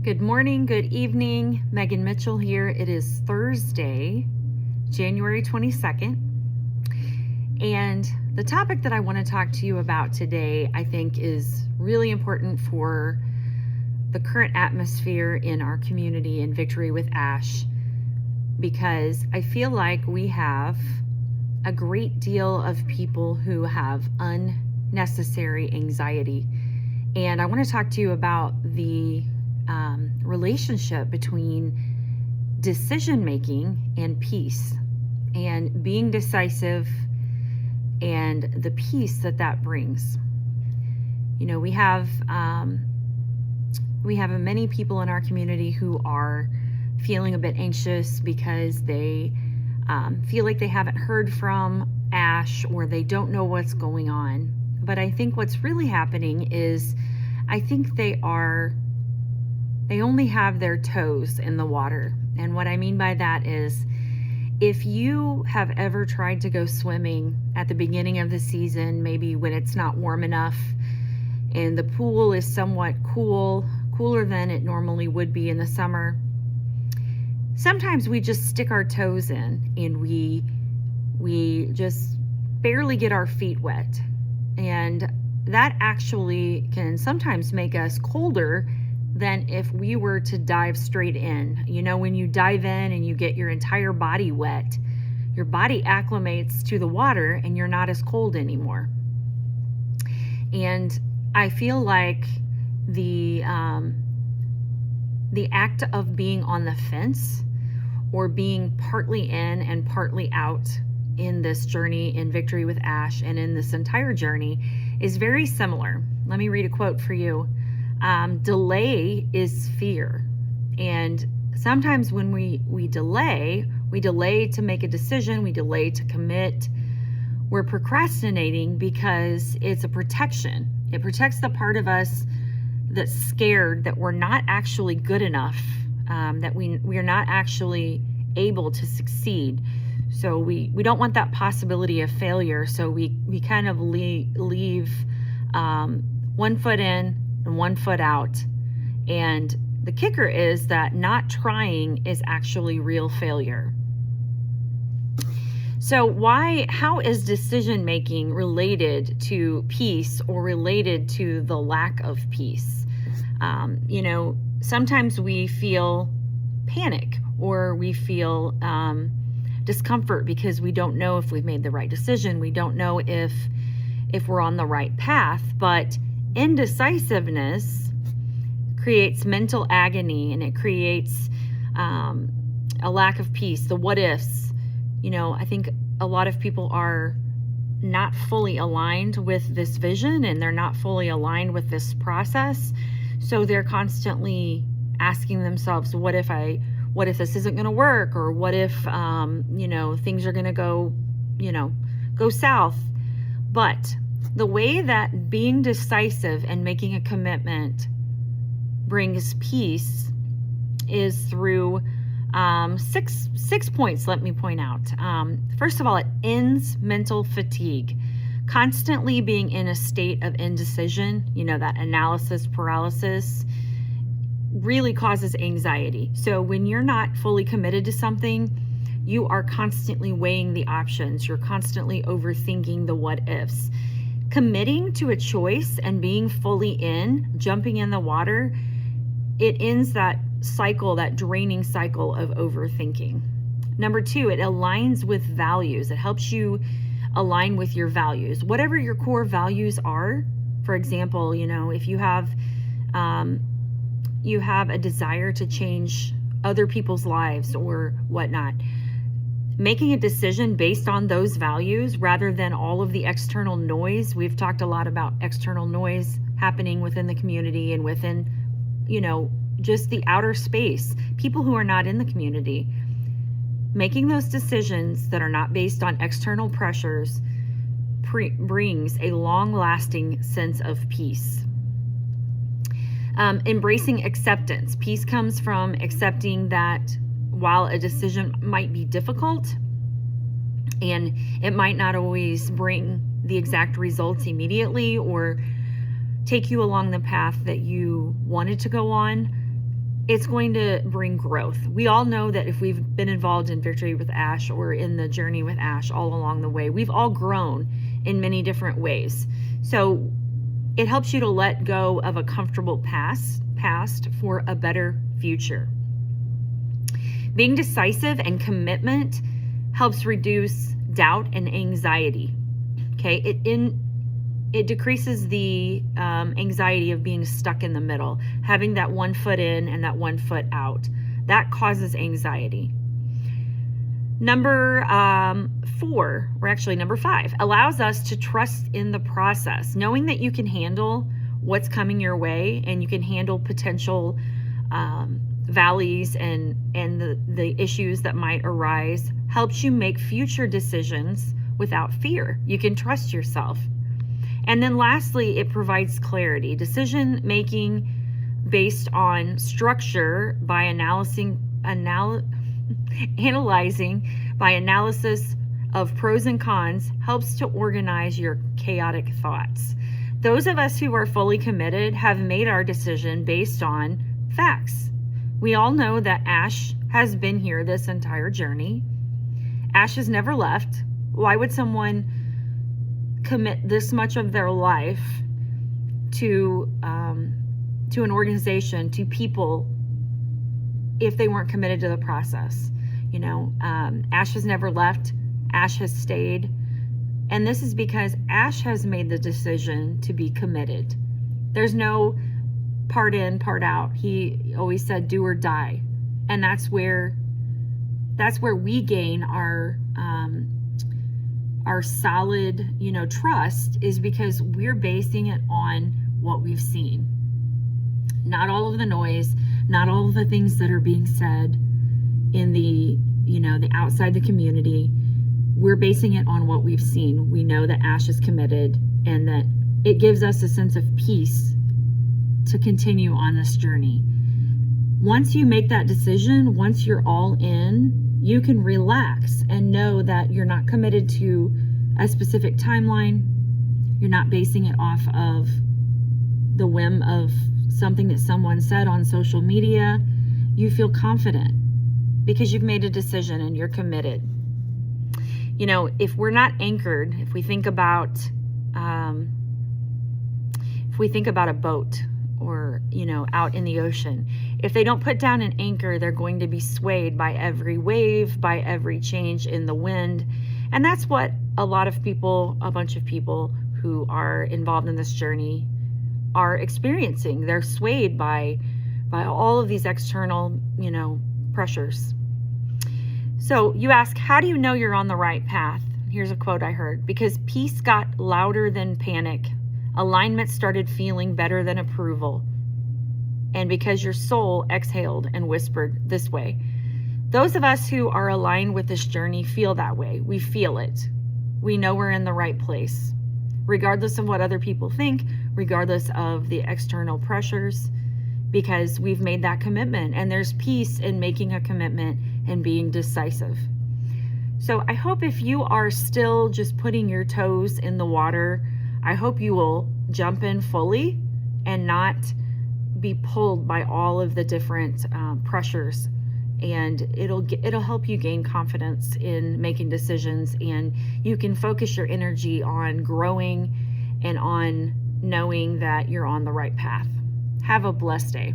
Good morning, good evening. Megan Mitchell here. It is Thursday, January 22nd. And the topic that I want to talk to you about today, I think, is really important for the current atmosphere in our community in Victory with Ash, because I feel like we have a great deal of people who have unnecessary anxiety. And I want to talk to you about the relationship between decision making and peace, and being decisive, and the peace that brings. You know, we have many people in our community who are feeling a bit anxious because they feel like they haven't heard from Ash, or they don't know what's going on. But I think what's really happening is, I think they only have their toes in the water. And what I mean by that is, if you have ever tried to go swimming at the beginning of the season, maybe when it's not warm enough and the pool is somewhat cooler than it normally would be in the summer, sometimes we just stick our toes in and we just barely get our feet wet. And that actually can sometimes make us colder than if we were to dive straight in. You know, when you dive in and you get your entire body wet, your body acclimates to the water and you're not as cold anymore. And I feel like the act of being on the fence, or being partly in and partly out in this journey in Victory with Ash and in this entire journey, is very similar. Let me read a quote for you. Delay is fear. And sometimes when we delay to make a decision, we delay to commit, we're procrastinating because it's a protection. It protects the part of us that's scared that we're not actually good enough, that we are not actually able to succeed. So we don't want that possibility of failure. So we kind of leave one foot in and one foot out. And the kicker is that not trying is actually real failure. So how is decision making related to peace, or related to the lack of peace? Sometimes we feel panic, or we feel discomfort because we don't know if we've made the right decision. We don't know if we're on the right path. But indecisiveness creates mental agony, and it creates a lack of peace, the what ifs. I think a lot of people are not fully aligned with this vision, and they're not fully aligned with this process. So they're constantly asking themselves, what if this isn't going to work? Or what if, things are going to go south? But the way that being decisive and making a commitment brings peace is through six points. Let me point out. First of all, it ends mental fatigue. Constantly being in a state of indecision, that analysis paralysis, really causes anxiety. So when you're not fully committed to something, you are constantly weighing the options. You're constantly overthinking the what ifs. Committing to a choice and being fully in, jumping in the water, it ends that cycle, that draining cycle of overthinking. Number 2, it aligns with values. It helps you align with your values. Whatever your core values are, for example, if you have a desire to change other people's lives or whatnot, making a decision based on those values rather than all of the external noise. We've talked a lot about external noise happening within the community and within, just the outer space, people who are not in the community. Making those decisions that are not based on external pressures brings a long-lasting sense of peace. Embracing acceptance. Peace comes from accepting that while a decision might be difficult and it might not always bring the exact results immediately or take you along the path that you wanted to go on, it's going to bring growth. We all know that if we've been involved in Victory with Ash or in the journey with Ash all along the way, we've all grown in many different ways. So it helps you to let go of a comfortable past for a better future. Being decisive and commitment helps reduce doubt and anxiety. Okay, it decreases the anxiety of being stuck in the middle, having that 1 foot in and that 1 foot out. That causes anxiety. Number 4, or actually number 5, allows us to trust in the process, knowing that you can handle what's coming your way and you can handle potential valleys and the issues that might arise, helps you make future decisions without fear. You can trust yourself. And then lastly, it provides clarity. Decision making based on structure by analyzing by analysis of pros and cons helps to organize your chaotic thoughts. Those of us who are fully committed have made our decision based on facts. We all know that Ash has been here this entire journey. Ash has never left. Why would someone commit this much of their life to an organization, to people, if they weren't committed to the process? You know, Ash has never left. Ash has stayed. And this is because Ash has made the decision to be committed. There's no part in, part out. He always said, do or die. And that's where we gain our solid, trust, is because we're basing it on what we've seen. Not all of the noise, not all of the things that are being said in the outside the community. We're basing it on what we've seen. We know that Ash is committed and that it gives us a sense of peace to continue on this journey. Once you make that decision, once you're all in, you can relax and know that you're not committed to a specific timeline. You're not basing it off of the whim of something that someone said on social media. You feel confident because you've made a decision and you're committed. If we're not anchored, if we think about a boat or, out in the ocean, if they don't put down an anchor, they're going to be swayed by every wave, by every change in the wind. And that's what a bunch of people who are involved in this journey are experiencing. They're swayed by all of these external, pressures. So you ask, how do you know you're on the right path? Here's a quote I heard: because peace got louder than panic, alignment started feeling better than approval, and because your soul exhaled and whispered this way. Those of us who are aligned with this journey feel that way. We feel it. We know we're in the right place, regardless of what other people think, regardless of the external pressures, because we've made that commitment. And there's peace in making a commitment and being decisive. So I hope if you are still just putting your toes in the water, I hope you will jump in fully and not be pulled by all of the different pressures. And it'll help you gain confidence in making decisions, and you can focus your energy on growing and on knowing that you're on the right path. Have a blessed day.